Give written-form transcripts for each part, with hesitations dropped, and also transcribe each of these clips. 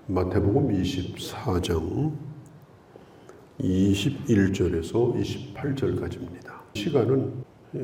마태복음 24장 21절에서 28절까지입니다. 시간은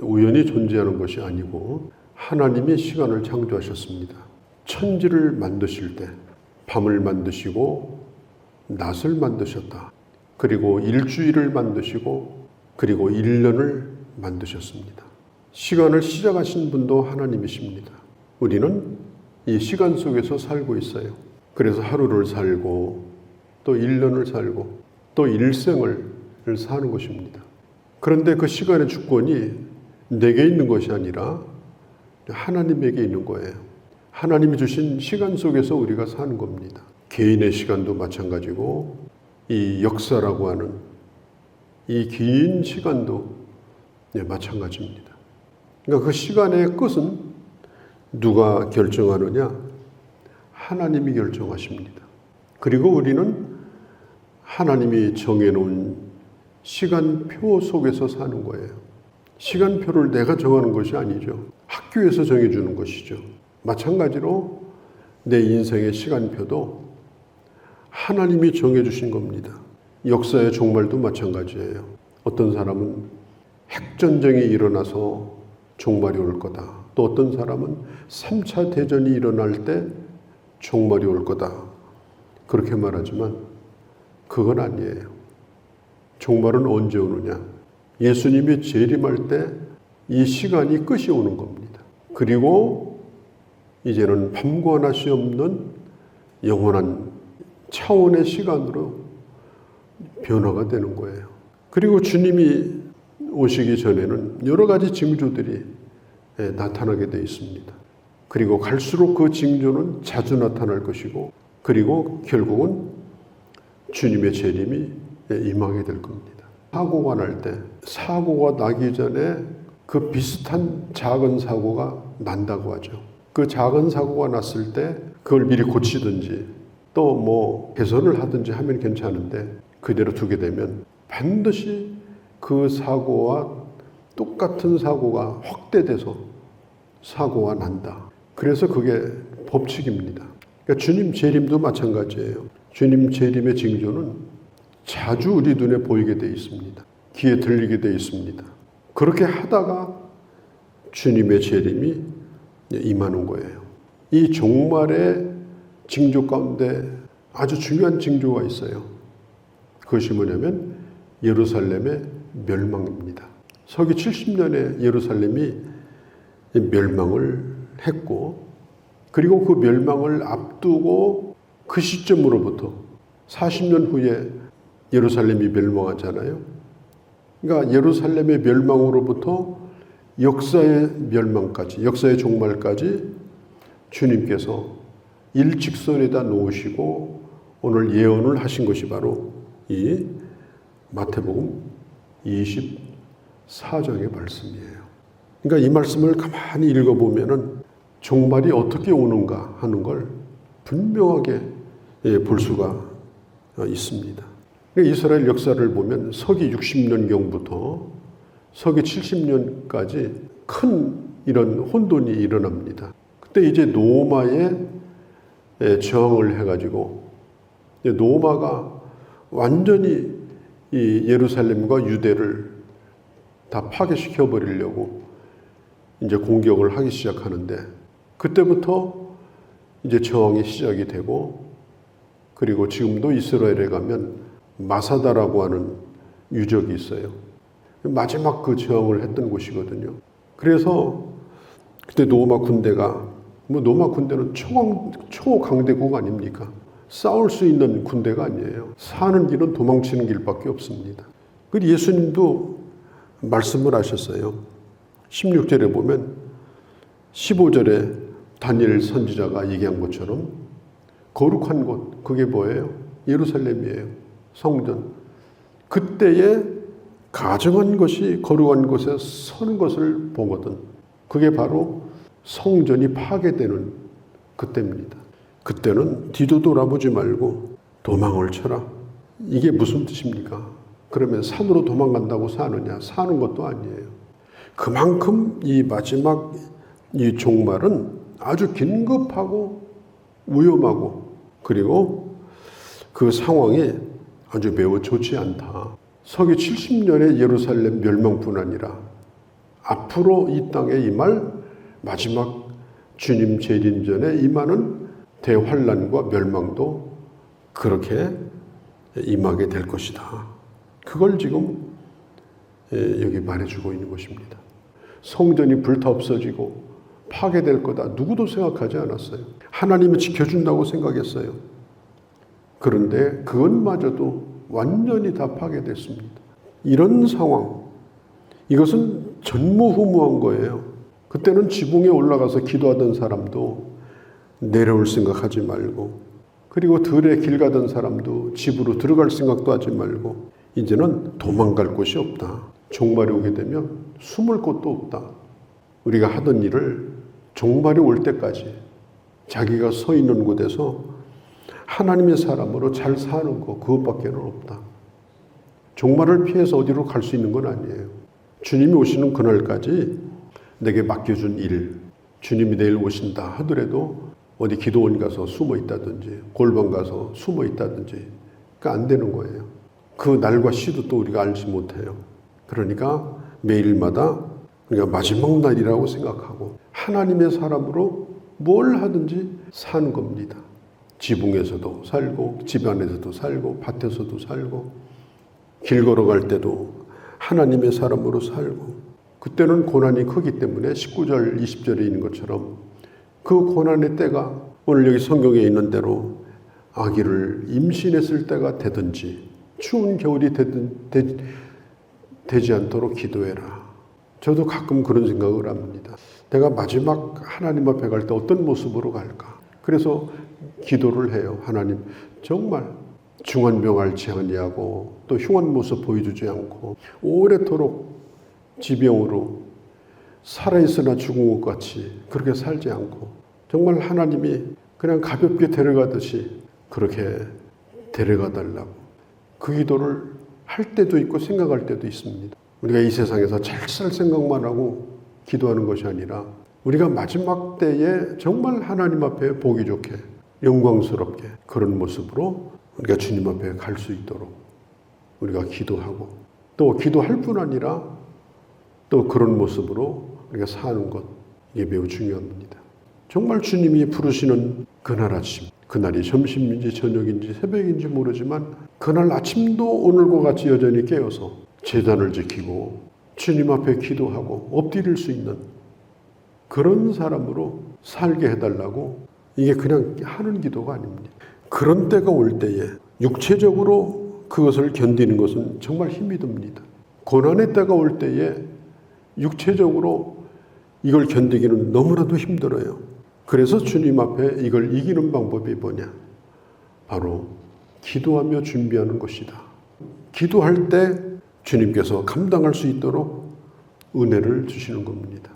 우연히 존재하는 것이 아니고 하나님이 시간을 창조하셨습니다. 천지를 만드실 때 밤을 만드시고 낮을 만드셨다. 그리고 일주일을 만드시고 그리고 1년을 만드셨습니다. 시간을 시작하신 분도 하나님이십니다. 우리는 이 시간 속에서 살고 있어요. 그래서 하루를 살고 또 1년을 살고 또 일생을 사는 것입니다. 그런데 그 시간의 주권이 내게 있는 것이 아니라 하나님에게 있는 거예요. 하나님이 주신 시간 속에서 우리가 사는 겁니다. 개인의 시간도 마찬가지고 이 역사라고 하는 이 긴 시간도 마찬가지입니다. 그러니까 그 시간의 끝은 누가 결정하느냐? 하나님이 결정하십니다. 그리고 우리는 하나님이 정해놓은 시간표 속에서 사는 거예요. 시간표를 내가 정하는 것이 아니죠. 학교에서 정해주는 것이죠. 마찬가지로 내 인생의 시간표도 하나님이 정해주신 겁니다. 역사의 종말도 마찬가지예요. 어떤 사람은 핵전쟁이 일어나서 종말이 올 거다. 또 어떤 사람은 3차 대전이 일어날 때 종말이 올 거다. 그렇게 말하지만 그건 아니에요. 종말은 언제 오느냐? 예수님이 재림할 때 이 시간이 끝이 오는 겁니다. 그리고 이제는 밤과 낮이 없는 영원한 차원의 시간으로 변화가 되는 거예요. 그리고 주님이 오시기 전에는 여러 가지 징조들이 나타나게 되어 있습니다. 그리고 갈수록 그 징조는 자주 나타날 것이고 그리고 결국은 주님의 재림이 임하게 될 겁니다. 사고가 날 때 사고가 나기 전에 그 비슷한 작은 사고가 난다고 하죠. 그 작은 사고가 났을 때 그걸 미리 고치든지 또 뭐 개선을 하든지 하면 괜찮은데 그대로 두게 되면 반드시 그 사고와 똑같은 사고가 확대돼서 사고가 난다. 그래서 그게 법칙입니다. 그러니까 주님 재림도 마찬가지예요. 주님 재림의 징조는 자주 우리 눈에 보이게 되어 있습니다. 귀에 들리게 되어 있습니다. 그렇게 하다가 주님의 재림이 임하는 거예요. 이 종말의 징조 가운데 아주 중요한 징조가 있어요. 그것이 뭐냐면 예루살렘의 멸망입니다. 서기 70년에 예루살렘이 멸망을 했고 그리고 그 멸망을 앞두고 그 시점으로부터 40년 후에 예루살렘이 멸망하잖아요. 그러니까 예루살렘의 멸망으로부터 역사의 멸망까지, 역사의 종말까지 주님께서 일직선에다 놓으시고 오늘 예언을 하신 것이 바로 이 마태복음 24장의 말씀이에요. 그러니까 이 말씀을 가만히 읽어보면은 종말이 어떻게 오는가 하는 걸 분명하게 볼 수가 있습니다. 이스라엘 역사를 보면 서기 60년경부터 서기 70년까지 큰 이런 혼돈이 일어납니다. 그때 이제 노마에 저항을 해가지고 노마가 완전히 이 예루살렘과 유대를 다 파괴시켜 버리려고 이제 공격을 하기 시작하는데 그때부터 이제 저항이 시작이 되고 그리고 지금도 이스라엘에 가면 마사다라고 하는 유적이 있어요. 마지막 그 저항을 했던 곳이거든요. 그래서 그때 노마 군대가 노마 군대는 초강대국 아닙니까? 싸울 수 있는 군대가 아니에요. 사는 길은 도망치는 길밖에 없습니다. 그리고 예수님도 말씀을 하셨어요. 16절에 보면 15절에 다니엘 선지자가 얘기한 것처럼 거룩한 곳, 그게 뭐예요? 예루살렘이에요. 성전. 그때에 가정한 것이 거룩한 곳에 서는 것을 보거든. 그게 바로 성전이 파괴되는 그때입니다. 그때는 뒤도 돌아보지 말고 도망을 쳐라. 이게 무슨 뜻입니까? 그러면 산으로 도망간다고 사느냐? 사는 것도 아니에요. 그만큼 이 마지막 이 종말은 아주 긴급하고 위험하고 그리고 그 상황이 아주 매우 좋지 않다. 서기 70년의 예루살렘 멸망뿐 아니라 앞으로 이 땅에 임할 마지막 주님 재림 전에 임하는 대환란과 멸망도 그렇게 임하게 될 것이다. 그걸 지금 여기 말해주고 있는 것입니다. 성전이 불타 없어지고 파괴될 거다. 누구도 생각하지 않았어요. 하나님이 지켜준다고 생각했어요. 그런데 그것마저도 완전히 다 파괴됐습니다. 이런 상황, 이것은 전무후무한 거예요. 그때는 지붕에 올라가서 기도하던 사람도 내려올 생각하지 말고, 그리고 들에 길 가던 사람도 집으로 들어갈 생각도 하지 말고, 이제는 도망갈 곳이 없다. 종말이 오게 되면 숨을 곳도 없다. 우리가 하던 일을 종말이 올 때까지 자기가 서 있는 곳에서 하나님의 사람으로 잘 사는 것, 그것밖에는 없다. 종말을 피해서 어디로 갈 수 있는 건 아니에요. 주님이 오시는 그날까지 내게 맡겨준 일, 주님이 내일 오신다 하더라도 어디 기도원 가서 숨어 있다든지 골방 가서 숨어 있다든지 그러니까 안 되는 거예요. 그 날과 시도 또 우리가 알지 못해요. 그러니까 매일마다 우리가 마지막 날이라고 생각하고 하나님의 사람으로 뭘 하든지 사는 겁니다. 지붕에서도 살고 집 안에서도 살고 밭에서도 살고 길 걸어갈 때도 하나님의 사람으로 살고, 그때는 고난이 크기 때문에 19절 20절에 있는 것처럼 그 고난의 때가 오늘 여기 성경에 있는 대로 아기를 임신했을 때가 되든지 추운 겨울이 되지 않도록 기도해라. 저도 가끔 그런 생각을 합니다. 내가 마지막 하나님 앞에 갈 때 어떤 모습으로 갈까? 그래서 기도를 해요. 하나님, 정말 중환병 앓지 아니하고 또 흉한 모습 보여주지 않고 오래도록 지병으로 살아있으나 죽은 것 같이 그렇게 살지 않고 정말 하나님이 그냥 가볍게 데려가듯이 그렇게 데려가 달라고, 그 기도를 할 때도 있고 생각할 때도 있습니다. 우리가 이 세상에서 잘 살 생각만 하고 기도하는 것이 아니라 우리가 마지막 때에 정말 하나님 앞에 보기 좋게 영광스럽게 그런 모습으로 우리가 주님 앞에 갈 수 있도록 우리가 기도하고, 또 기도할 뿐 아니라 또 그런 모습으로 우리가 사는 것, 이게 매우 중요합니다. 정말 주님이 부르시는 그날 아침, 그날이 점심인지 저녁인지 새벽인지 모르지만 그날 아침도 오늘과 같이 여전히 깨어서 제단을 지키고 주님 앞에 기도하고 엎드릴 수 있는 그런 사람으로 살게 해달라고, 이게 그냥 하는 기도가 아닙니다. 그런 때가 올 때에 육체적으로 그것을 견디는 것은 정말 힘이 듭니다. 고난의 때가 올 때에 육체적으로 이걸 견디기는 너무나도 힘들어요. 그래서 주님 앞에 이걸 이기는 방법이 뭐냐? 바로 기도하며 준비하는 것이다. 기도할 때 주님께서 감당할 수 있도록 은혜를 주시는 겁니다.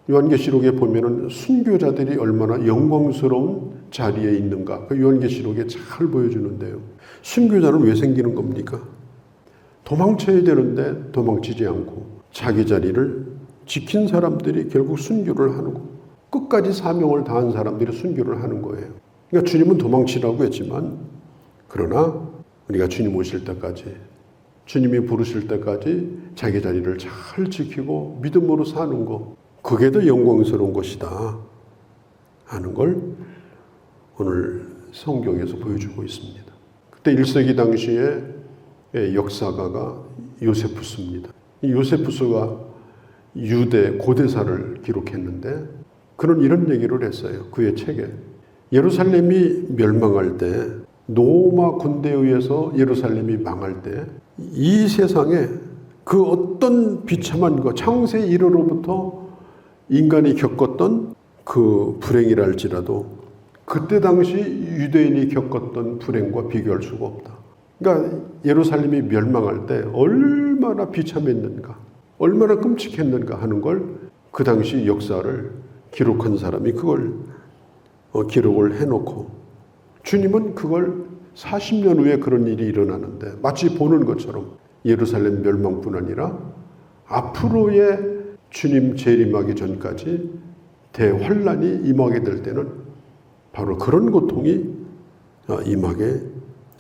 요한계시록에 보면은 순교자들이 얼마나 영광스러운 자리에 있는가, 그 요한계시록에 잘 보여주는데요. 순교자는 왜 생기는 겁니까? 도망쳐야 되는데 도망치지 않고 자기 자리를 지킨 사람들이 결국 순교를 하는 거, 끝까지 사명을 다한 사람들이 순교를 하는 거예요. 그러니까 주님은 도망치라고 했지만, 그러나 우리가 주님 오실 때까지, 주님이 부르실 때까지 자기 자리를 잘 지키고 믿음으로 사는 거, 그게 더 영광스러운 것이다 하는 걸 오늘 성경에서 보여주고 있습니다. 그때 1세기 당시에 역사가가 요세푸스입니다. 이 요세푸스가 유대 고대사를 기록했는데 그는 이런 얘기를 했어요. 그의 책에 예루살렘이 멸망할 때, 로마 군대에 의해서 예루살렘이 망할 때 이 세상에 그 어떤 비참한 것, 창세 이래로부터 인간이 겪었던 그 불행이랄지라도 그때 당시 유대인이 겪었던 불행과 비교할 수가 없다. 그러니까 예루살렘이 멸망할 때 얼마나 비참했는가, 얼마나 끔찍했는가 하는 걸 그 당시 역사를 기록한 사람이 그걸 기록을 해놓고, 주님은 그걸 40년 후에 그런 일이 일어나는데 마치 보는 것처럼 예루살렘 멸망뿐 아니라 앞으로의 주님 재림하기 전까지 대환란이 임하게 될 때는 바로 그런 고통이 임하게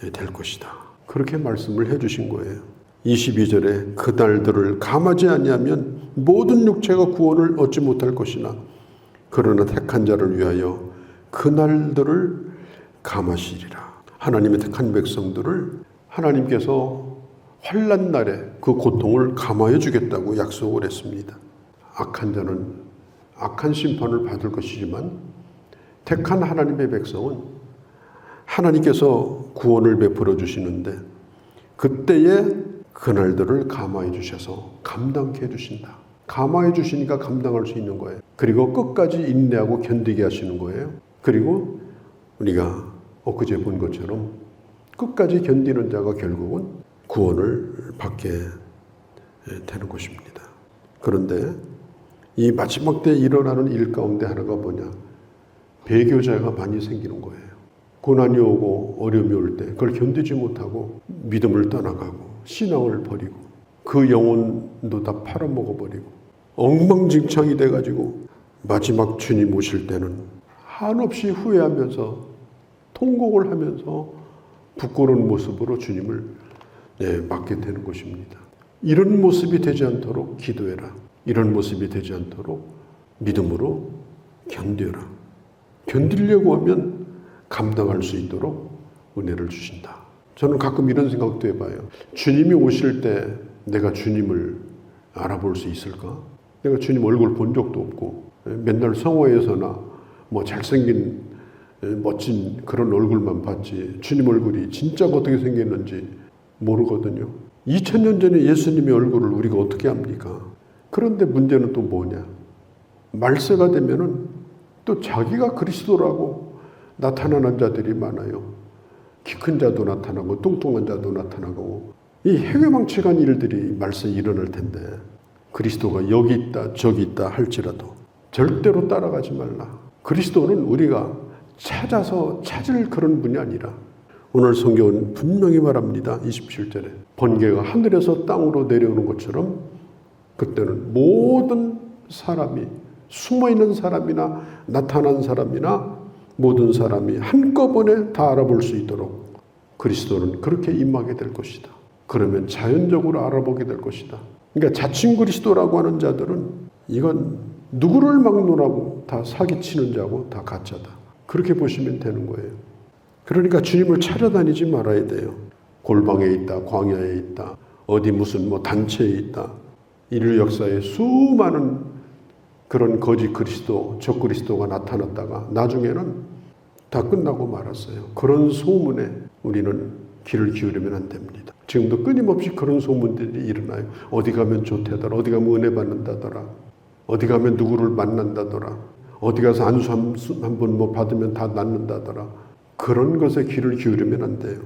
될 것이다. 그렇게 말씀을 해주신 거예요. 22절에 그날들을 감하지 아니하면 모든 육체가 구원을 얻지 못할 것이나 그러나 택한 자를 위하여 그날들을 감하시리라. 하나님의 택한 백성들을 하나님께서 환난 날에 그 고통을 감화해 주겠다고 약속을 했습니다. 악한 자는 악한 심판을 받을 것이지만 택한 하나님의 백성은 하나님께서 구원을 베풀어 주시는데 그때에 그날들을 감화해 주셔서 감당케 해주신다. 감화해 주시니까 감당할 수 있는 거예요. 그리고 끝까지 인내하고 견디게 하시는 거예요. 그리고 우리가 엊그제 본 것처럼 끝까지 견디는 자가 결국은 구원을 받게 되는 것입니다. 그런데 이 마지막 때 일어나는 일 가운데 하나가 뭐냐? 배교자가 많이 생기는 거예요. 고난이 오고 어려움이 올 때 그걸 견디지 못하고 믿음을 떠나가고 신앙을 버리고 그 영혼도 다 팔아먹어버리고 엉망진창이 돼가지고 마지막 주님 오실 때는 한없이 후회하면서 통곡을 하면서 부끄러운 모습으로 주님을 맞게 되는 것입니다. 이런 모습이 되지 않도록 기도해라. 이런 모습이 되지 않도록 믿음으로 견뎌라. 견디려고 하면 감당할 수 있도록 은혜를 주신다. 저는 가끔 이런 생각도 해봐요. 주님이 오실 때 내가 주님을 알아볼 수 있을까? 내가 주님 얼굴 본 적도 없고 맨날 성화에서나 뭐 잘생긴 멋진 그런 얼굴만 봤지 주님 얼굴이 진짜 어떻게 생겼는지 모르거든요. 2000년 전에 예수님의 얼굴을 우리가 어떻게 압니까? 그런데 문제는 또 뭐냐? 말세가 되면은 또 자기가 그리스도라고 나타나는 자들이 많아요. 키 큰 자도 나타나고 뚱뚱한 자도 나타나고 이 해괴망측한 일들이 말세에 일어날 텐데 그리스도가 여기 있다 저기 있다 할지라도 절대로 따라가지 말라. 그리스도는 우리가 찾아서 찾을 그런 분이 아니라 오늘 성경은 분명히 말합니다. 27절에 번개가 하늘에서 땅으로 내려오는 것처럼 그때는 모든 사람이 숨어있는 사람이나 나타난 사람이나 모든 사람이 한꺼번에 다 알아볼 수 있도록 그리스도는 그렇게 임하게 될 것이다. 그러면 자연적으로 알아보게 될 것이다. 그러니까 자칭 그리스도라고 하는 자들은 이건 누구를 막론하고 다 사기치는 자고 다 가짜다. 그렇게 보시면 되는 거예요. 그러니까 주님을 찾아다니지 말아야 돼요. 골방에 있다, 광야에 있다, 어디 무슨 뭐 단체에 있다. 인류 역사에 수많은 그런 거짓 그리스도, 적 그리스도가 나타났다가 나중에는 다 끝나고 말았어요. 그런 소문에 우리는 귀를 기울이면 안 됩니다. 지금도 끊임없이 그런 소문들이 일어나요. 어디 가면 좋대더라, 어디 가면 은혜 받는다더라, 어디 가면 누구를 만난다더라, 어디 가서 안수 한 번 뭐 받으면 다 낫는다더라. 그런 것에 귀를 기울이면 안 돼요.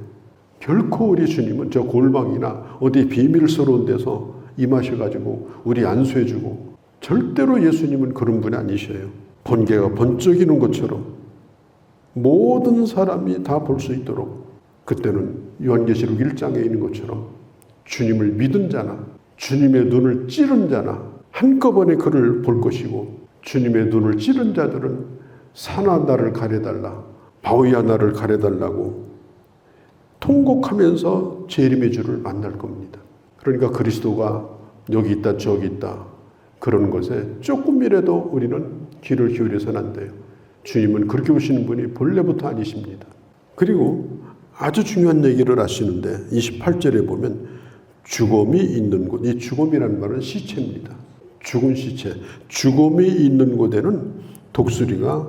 결코 우리 주님은 저 골방이나 어디 비밀스러운 데서 임하셔가지고 우리 안수해주고 절대로 예수님은 그런 분이 아니셔요. 번개가 번쩍이는 것처럼 모든 사람이 다 볼 수 있도록 그때는 요한계시록 1장에 있는 것처럼 주님을 믿은 자나 주님의 눈을 찌른 자나 한꺼번에 그를 볼 것이고 주님의 눈을 찌른 자들은 산아 나를 가려달라 바위야 나를 가려달라고 통곡하면서 재림의 주를 만날 겁니다. 그러니까 그리스도가 여기 있다 저기 있다 그런 것에 조금이라도 우리는 귀를 기울여서는 안 돼요. 주님은 그렇게 오시는 분이 본래부터 아니십니다. 그리고 아주 중요한 얘기를 하시는데 28절에 보면 죽음이 있는 곳, 이 죽음이라는 말은 시체입니다. 죽은 시체, 죽음이 있는 곳에는 독수리가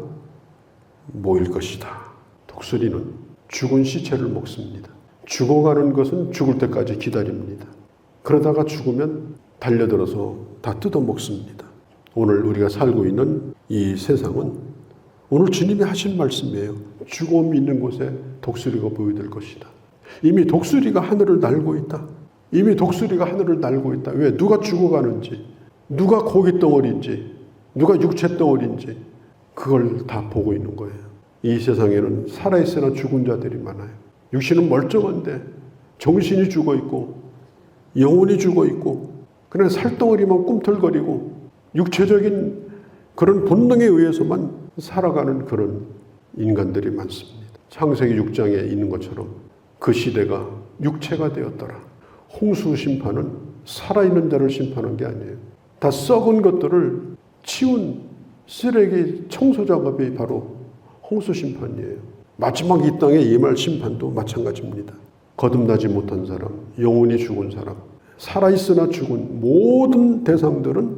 모일 것이다. 독수리는 죽은 시체를 먹습니다. 죽어가는 것은 죽을 때까지 기다립니다. 그러다가 죽으면 달려들어서 다 뜯어먹습니다. 오늘 우리가 살고 있는 이 세상은 오늘 주님이 하신 말씀이에요. 죽음이 있는 곳에 독수리가 보여될 것이다. 이미 독수리가 하늘을 날고 있다. 이미 독수리가 하늘을 날고 있다. 왜? 누가 죽어가는지, 누가 고기 덩어리인지, 누가 육체 덩어리인지 그걸 다 보고 있는 거예요. 이 세상에는 살아있으나 죽은 자들이 많아요. 육신은 멀쩡한데 정신이 죽어있고 영혼이 죽어있고 그냥 살덩어리만 꿈틀거리고 육체적인 그런 본능에 의해서만 살아가는 그런 인간들이 많습니다. 창세기 6장에 있는 것처럼 그 시대가 육체가 되었더라. 홍수 심판은 살아있는 자를 심판한 게 아니에요. 다 썩은 것들을 치운 쓰레기 청소 작업이 바로 홍수 심판이에요. 마지막 이 땅에 임할 심판도 마찬가지입니다. 거듭나지 못한 사람, 영혼이 죽은 사람, 살아있으나 죽은 모든 대상들은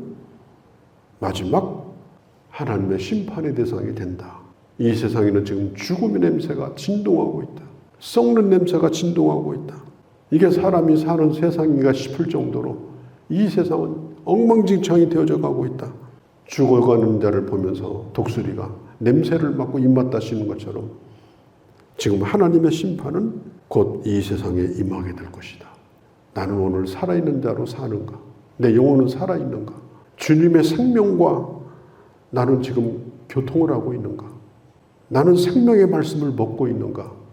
마지막 하나님의 심판의 대상이 된다. 이 세상에는 지금 죽음의 냄새가 진동하고 있다. 썩는 냄새가 진동하고 있다. 이게 사람이 사는 세상인가 싶을 정도로 이 세상은 엉망진창이 되어져 가고 있다. 죽어가는 자를 보면서 독수리가 냄새를 맡고 입맛 다시는 것처럼 지금 하나님의 심판은 곧 이 세상에 임하게 될 것이다. 나는 오늘 살아있는 자로 사는가? 내 영혼은 살아있는가? 주님의 생명과 나는 지금 교통을 하고 있는가? 나는 생명의 말씀을 먹고 있는가?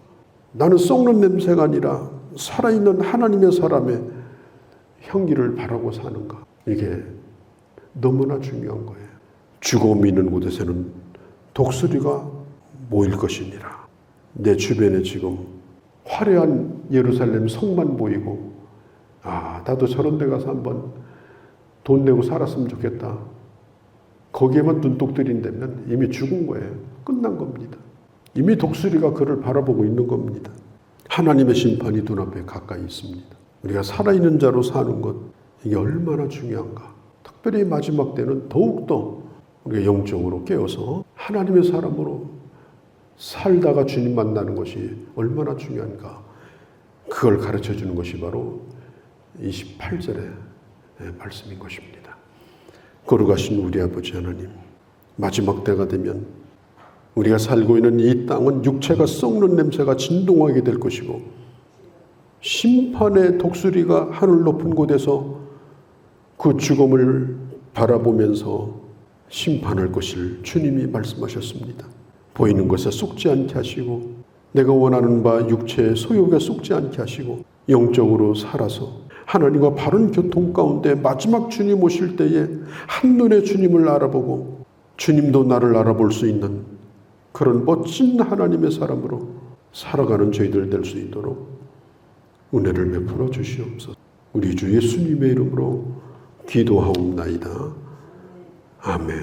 나는 썩는 냄새가 아니라 살아있는 하나님의 사람의 향기를 바라고 사는가? 이게 너무나 중요한 거예요. 죽음이 있는 곳에서는 독수리가 모일 것이니라. 내 주변에 지금 화려한 예루살렘 성만 보이고 나도 저런 데 가서 한번 돈 내고 살았으면 좋겠다. 거기에만 눈독 들인다면 이미 죽은 거예요. 끝난 겁니다. 이미 독수리가 그를 바라보고 있는 겁니다. 하나님의 심판이 눈앞에 가까이 있습니다. 우리가 살아있는 자로 사는 것, 이게 얼마나 중요한가. 특별히 마지막 때는 더욱더 우리가 영적으로 깨어서 하나님의 사람으로 살다가 주님 만나는 것이 얼마나 중요한가. 그걸 가르쳐 주는 것이 바로 28절의 말씀인 것입니다. 거룩하신 우리 아버지 하나님, 마지막 때가 되면 우리가 살고 있는 이 땅은 육체가 썩는 냄새가 진동하게 될 것이고 심판의 독수리가 하늘 높은 곳에서 그 죽음을 바라보면서 심판할 것을 주님이 말씀하셨습니다. 보이는 것에 속지 않게 하시고 내가 원하는 바 육체의 소욕에 속지 않게 하시고 영적으로 살아서 하나님과 바른 교통 가운데 마지막 주님 오실 때에 한눈에 주님을 알아보고 주님도 나를 알아볼 수 있는 그런 멋진 하나님의 사람으로 살아가는 저희들 될 수 있도록 은혜를 베풀어 주시옵소서. 우리 주 예수님의 이름으로 기도하옵나이다. 아멘.